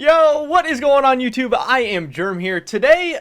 Yo, what is going on YouTube? I am Germ here. Today,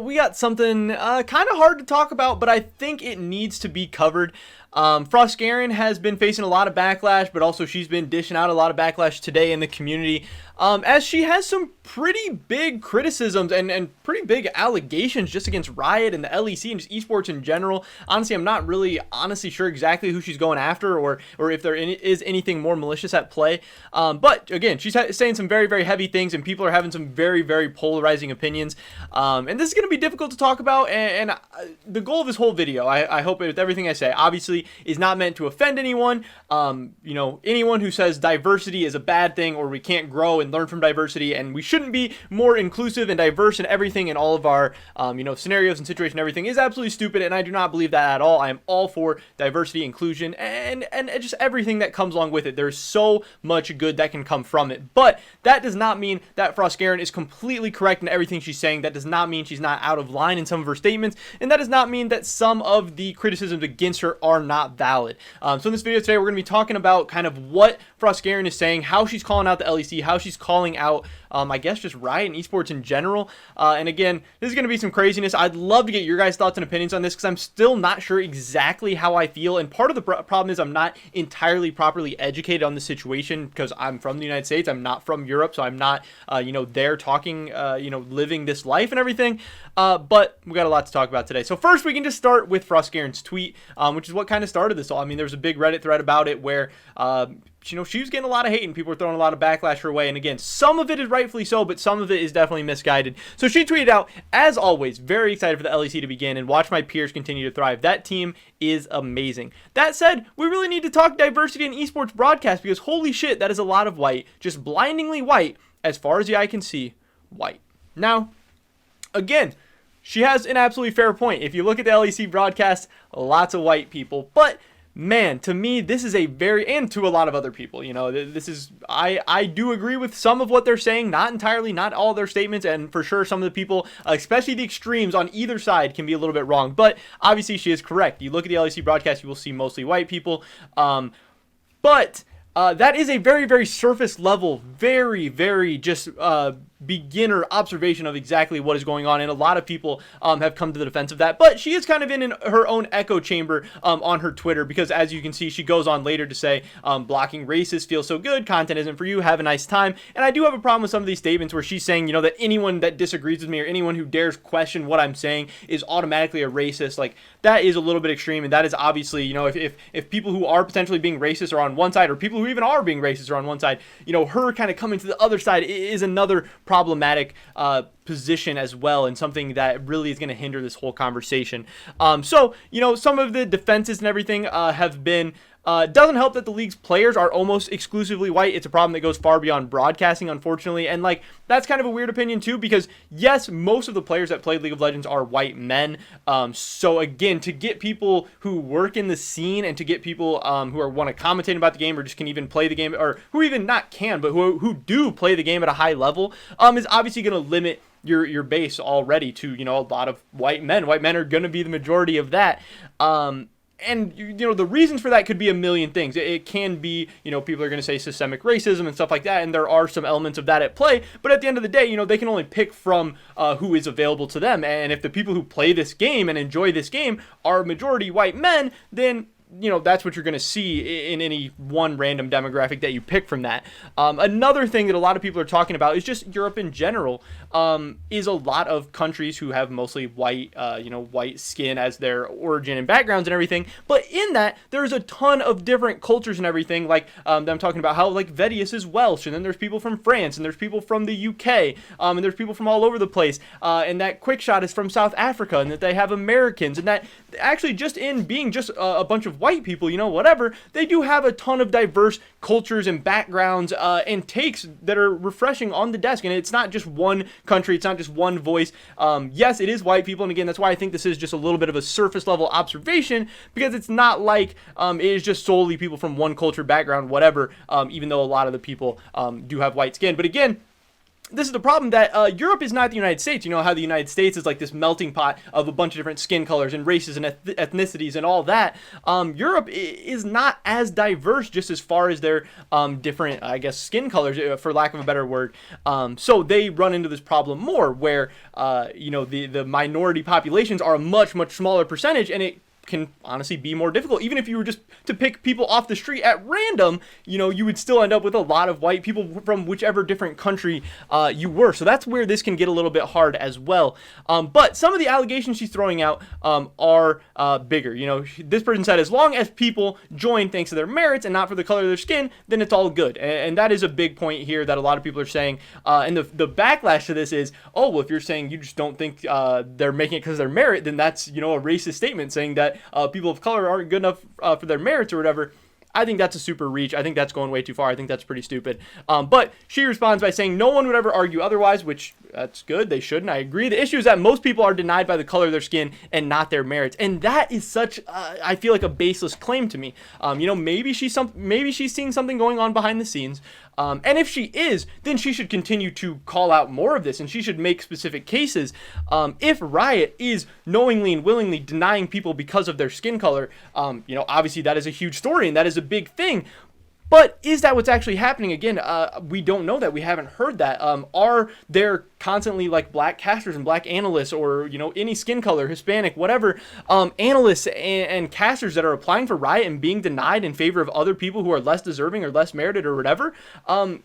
we got something kind of hard to talk about, but I think it needs to be covered. Frosk has been facing a lot of backlash, but also she's been dishing out a lot of backlash today in the community, as she has some pretty big criticisms and pretty big allegations just against Riot and the LEC and just esports in general. Honestly, I'm not really sure exactly who she's going after or if there is anything more malicious at play. But again, she's saying some very, very heavy things, and people are having some very, very polarizing opinions. And this is going to be difficult to talk about. And the goal of this whole video, I hope with everything I say, obviously is not meant to offend anyone. Anyone who says diversity is a bad thing or we can't grow and learn from diversity and we shouldn't be more inclusive and diverse in everything in all of our scenarios and situations and everything is absolutely stupid, and I do not believe that at all. I am all for diversity, inclusion, and just everything that comes along with it. There's so much good that can come from it, but that does not mean that Frosk is completely correct in everything she's saying. That does not mean she's not out of line in some of her statements, and that does not mean that some of the criticisms against her are not valid. So in this video today, we're going to be talking about kind of what Frosk is saying, how she's calling out the LEC, how she's calling out I guess just Riot and esports in general. And again, this is going to be some craziness. I'd love to get your guys' thoughts and opinions on this because I'm still not sure exactly how I feel. And part of the problem is I'm not entirely properly educated on the situation because I'm from the United States. I'm not from Europe, so I'm not, there talking, living this life and everything. But we got a lot to talk about today. So first, we can just start with Frosk tweet, which is what kind of started this all. I mean, there was a big Reddit thread about it where, she was getting a lot of hate and people were throwing a lot of backlash her way. And again, some of it is rightfully so, but some of it is definitely misguided. So she tweeted out, as always, very excited for the LEC to begin and watch my peers continue to thrive. That team is amazing. That said, we really need to talk diversity in esports broadcast because holy shit, that is a lot of white, just blindingly white, as far as the eye can see, white. Now, again, she has an absolutely fair point. If you look at the LEC broadcast, lots of white people, but man, to me, this is and to a lot of other people, this is, I do agree with some of what they're saying, not entirely, not all their statements, and for sure some of the people, especially the extremes on either side, can be a little bit wrong, but obviously she is correct. You look at the LEC broadcast, you will see mostly white people, but that is a very, very surface level, very, very just beginner observation of exactly what is going on, and a lot of people have come to the defense of that, but she is kind of in her own echo chamber on her Twitter, because as you can see, she goes on later to say blocking racists feels so good, content isn't for you, have a nice time. And I do have a problem with some of these statements where she's saying that anyone that disagrees with me or anyone who dares question what I'm saying is automatically a racist. Like, that is a little bit extreme, and that is obviously, if people who are potentially being racist are on one side, or people who even are being racist are on one side, her kind of coming to the other side is another problematic position as well, and something that really is going to hinder this whole conversation. So some of the defenses and everything have been doesn't help that the league's players are almost exclusively white. It's a problem that goes far beyond broadcasting, unfortunately, and that's kind of a weird opinion too, because yes, most of the players that play League of Legends are white men. So again, to get people who work in the scene and to get people who want to commentate about the game or just can even play the game, or who even not can, but who do play the game at a high level, is obviously going to limit your base already to a lot of white men. White men are going to be the majority of that. And, the reasons for that could be a million things. It can be, people are going to say systemic racism and stuff like that, and there are some elements of that at play. But at the end of the day, they can only pick from who is available to them. And if the people who play this game and enjoy this game are majority white men, then that's what you're going to see in any one random demographic that you pick from that. Another thing that a lot of people are talking about is just Europe in general, is a lot of countries who have mostly white, white skin as their origin and backgrounds and everything. But in that, there's a ton of different cultures and everything. Like, I'm talking about how, Vedius is Welsh, and then there's people from France, and there's people from the UK, and there's people from all over the place. And that Quickshot is from South Africa, and that they have Americans, and that actually just in being just a bunch of white people, whatever, they do have a ton of diverse cultures and backgrounds and takes that are refreshing on the desk. And it's not just one country, it's not just one voice. Yes, it is white people, and again, that's why I think this is just a little bit of a surface level observation, because it's not like it is just solely people from one culture, background, whatever, even though a lot of the people do have white skin. But again, this is the problem, that Europe is not the United States. You know how the United States is like this melting pot of a bunch of different skin colors and races and ethnicities and all that. Europe is not as diverse just as far as their different, I guess, skin colors, for lack of a better word. So they run into this problem more where, the minority populations are a much, much smaller percentage, and it can honestly be more difficult. Even if you were just to pick people off the street at random, you would still end up with a lot of white people from whichever different country you were. So that's where this can get a little bit hard as well. But some of the allegations she's throwing out are bigger. This person said, as long as people join thanks to their merits and not for the color of their skin, then it's all good. And that is a big point here that a lot of people are saying. And the backlash to this is, oh, well, if you're saying you just don't think they're making it because of their merit, then that's, a racist statement saying that people of color aren't good enough for their merits or whatever. I think that's a super reach. I think that's going way too far. I think that's pretty stupid. But she responds by saying no one would ever argue otherwise, which that's good. They shouldn't. I agree. The issue is that most people are denied by the color of their skin and not their merits. And that is such, I feel like, a baseless claim to me. Maybe she's seeing something going on behind the scenes. And if she is, then she should continue to call out more of this, and she should make specific cases. If Riot is knowingly and willingly denying people because of their skin color, obviously that is a huge story, and that is a big thing. But is that what's actually happening? Again, we don't know that. We haven't heard that. Are there constantly like black casters and black analysts, or any skin color, Hispanic, whatever, analysts and casters that are applying for Riot and being denied in favor of other people who are less deserving or less merited or whatever? I'm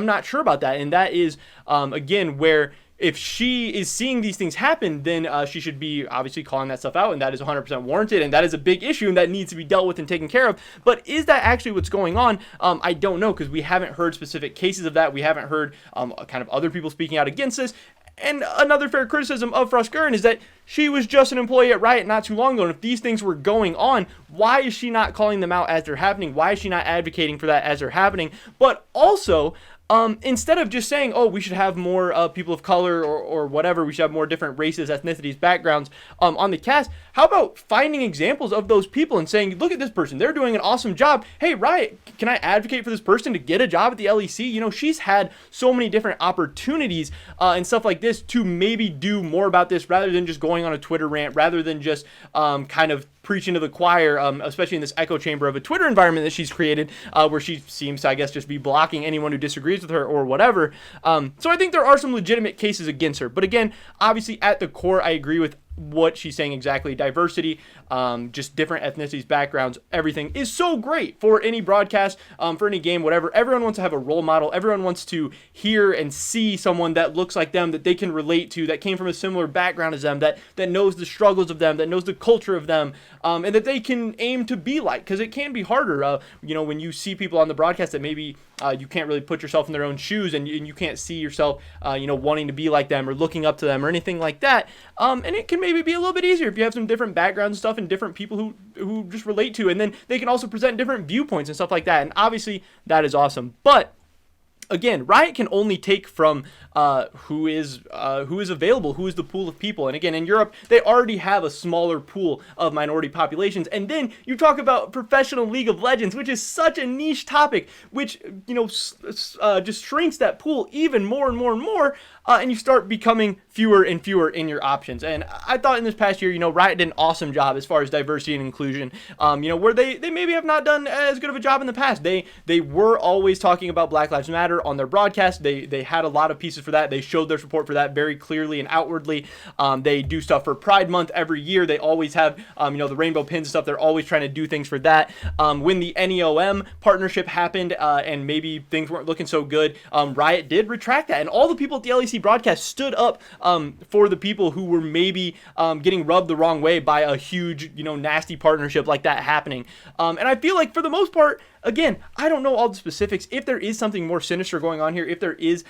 not sure about that, and that is again where, if she is seeing these things happen, then she should be obviously calling that stuff out, and that is 100% warranted, and that is a big issue, and that needs to be dealt with and taken care of. But is that actually what's going on? I don't know, because we haven't heard specific cases of that. We haven't heard kind of other people speaking out against this. And another fair criticism of Frosk is that she was just an employee at Riot not too long ago, and if these things were going on, why is she not calling them out as they're happening? Why is she not advocating for that as they're happening? But also, instead of just saying, oh, we should have more people of color or whatever, we should have more different races, ethnicities, backgrounds on the cast, how about finding examples of those people and saying, look at this person, they're doing an awesome job. Hey, Riot, can I advocate for this person to get a job at the LEC? She's had so many different opportunities and stuff like this to maybe do more about this, rather than just going on a Twitter rant, rather than just kind of preaching to the choir, especially in this echo chamber of a Twitter environment that she's created, where she seems to, I guess, just be blocking anyone who disagrees with her or whatever. So I think there are some legitimate cases against her. But again, obviously at the core, I agree with what she's saying exactly. Diversity, just different ethnicities, backgrounds, everything is so great for any broadcast, for any game, whatever. Everyone wants to have a role model. Everyone wants to hear and see someone that looks like them, that they can relate to, that came from a similar background as them, that knows the struggles of them, that knows the culture of them, and that they can aim to be like, because it can be harder, when you see people on the broadcast that maybe you can't really put yourself in their own shoes, and you can't see yourself, wanting to be like them or looking up to them or anything like that. And it can maybe be a little bit easier if you have some different backgrounds and stuff and different people who just relate to, and then they can also present different viewpoints and stuff like that. And obviously that is awesome. But again, Riot can only take from who is available, who is the pool of people. And again, in Europe, they already have a smaller pool of minority populations. And then you talk about professional League of Legends, which is such a niche topic, which just shrinks that pool even more and more and more. And you start becoming fewer and fewer in your options. And I thought in this past year, Riot did an awesome job as far as diversity and inclusion, where they maybe have not done as good of a job in the past. They were always talking about Black Lives Matter on their broadcast. They had a lot of pieces for that. They showed their support for that very clearly and outwardly. They do stuff for Pride Month every year. They always have, the rainbow pins and stuff. They're always trying to do things for that. When the NEOM partnership happened and maybe things weren't looking so good, Riot did retract that. And all the people at the LEC broadcast stood up for the people who were maybe getting rubbed the wrong way by a huge, nasty partnership like that happening. And I feel like for the most part, again, I don't know all the specifics. If there is something more sinister going on here, if there is,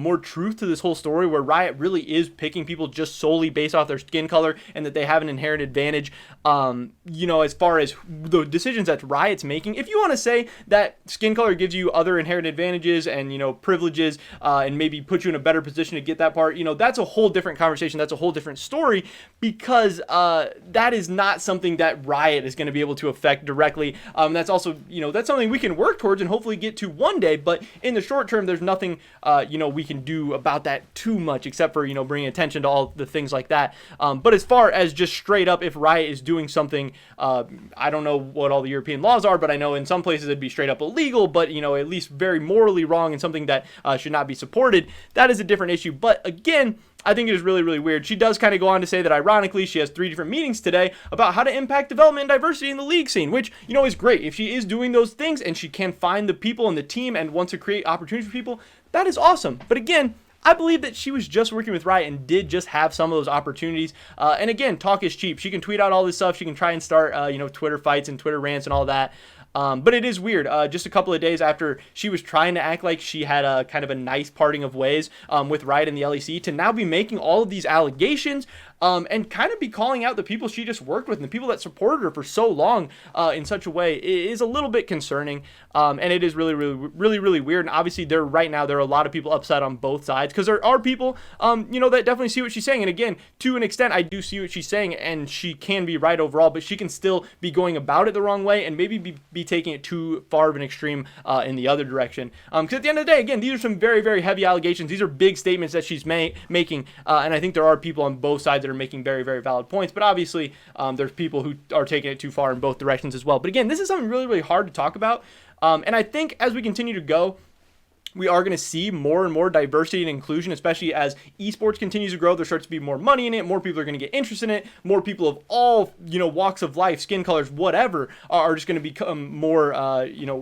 more truth to this whole story where Riot really is picking people just solely based off their skin color and that they have an inherent advantage, as far as the decisions that Riot's making, if you want to say that skin color gives you other inherent advantages and, privileges, and maybe put you in a better position to get that part, that's a whole different conversation. That's a whole different story, because that is not something that Riot is going to be able to affect directly. That's also, that's something we can work towards and hopefully get to one day. But in the short term, there's nothing, we can do about that too much, except for, bringing attention to all the things like that. But as far as just straight up, if Riot is doing something, I don't know what all the European laws are, but I know in some places it'd be straight up illegal, but, at least very morally wrong and something that should not be supported. That is a different issue. But again, I think it is really, really weird. She does kind of go on to say that, ironically, she has 3 different meetings today about how to impact development and diversity in the league scene, which, is great. If she is doing those things and she can find the people in the team and wants to create opportunities for people, that is awesome. But again, I believe that she was just working with Riot and did just have some of those opportunities. And again, talk is cheap. She can tweet out all this stuff. She can try and start, Twitter fights and Twitter rants and all that. But it is weird. Just a couple of days after she was trying to act like she had a kind of a nice parting of ways with Riot and the LEC, to now be making all of these allegations and kind of be calling out the people she just worked with and the people that supported her for so long in such a way is a little bit concerning. And it is really, really, really, really weird. And obviously, right now, there are a lot of people upset on both sides, because there are people, that definitely see what she's saying. And again, to an extent, I do see what she's saying, and she can be right overall, but she can still be going about it the wrong way and maybe be taking it too far of an extreme in the other direction. Because at the end of the day, again, these are some very, very heavy allegations. These are big statements that she's making, and I think there are people on both sides that are making very, very valid points. But obviously, there's people who are taking it too far in both directions as well. But again, this is something really, really hard to talk about. And I think as we continue to go, we are going to see more and more diversity and inclusion, especially as esports continues to grow. There starts to be more money in it. More people are going to get interested in it. More people of all, walks of life, skin colors, whatever, are just going to become more,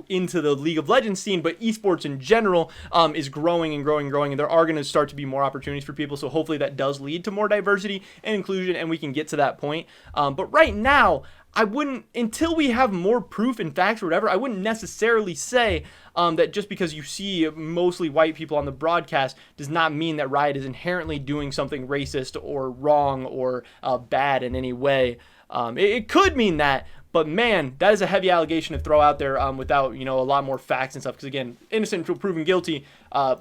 into the League of Legends scene. But esports in general is growing and growing and growing. And there are going to start to be more opportunities for people. So hopefully that does lead to more diversity and inclusion, and we can get to that point. But right now, I wouldn't, until we have more proof and facts or whatever, I wouldn't necessarily say that just because you see mostly white people on the broadcast does not mean that Riot is inherently doing something racist or wrong or bad in any way. It could mean that, but man, that is a heavy allegation to throw out there without, a lot more facts and stuff. Because again, innocent until proven guilty.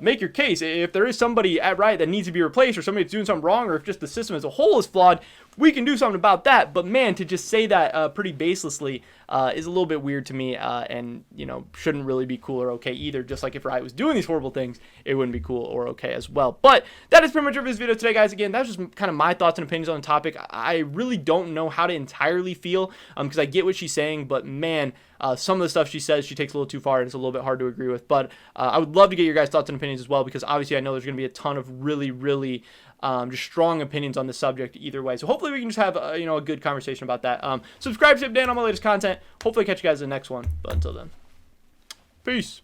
Make your case. If there is somebody at Riot that needs to be replaced, or somebody that's doing something wrong, or if just the system as a whole is flawed, we can do something about that. But man, to just say that pretty baselessly is a little bit weird to me, and shouldn't really be cool or okay either. Just like if Riot was doing these horrible things, it wouldn't be cool or okay as well. But that is pretty much it for this video today, guys. Again, that's just kind of my thoughts and opinions on the topic. I really don't know how to entirely feel, because I get what she's saying, but man, some of the stuff she says, she takes a little too far, and it's a little bit hard to agree with. But I would love to get your guys' thoughts and opinions as well, because obviously I know there's going to be a ton of really, really just strong opinions on the subject either way. So hopefully we can just have a good conversation about that. Subscribe to Dan on my latest content. Hopefully catch you guys in the next one. But until then, peace.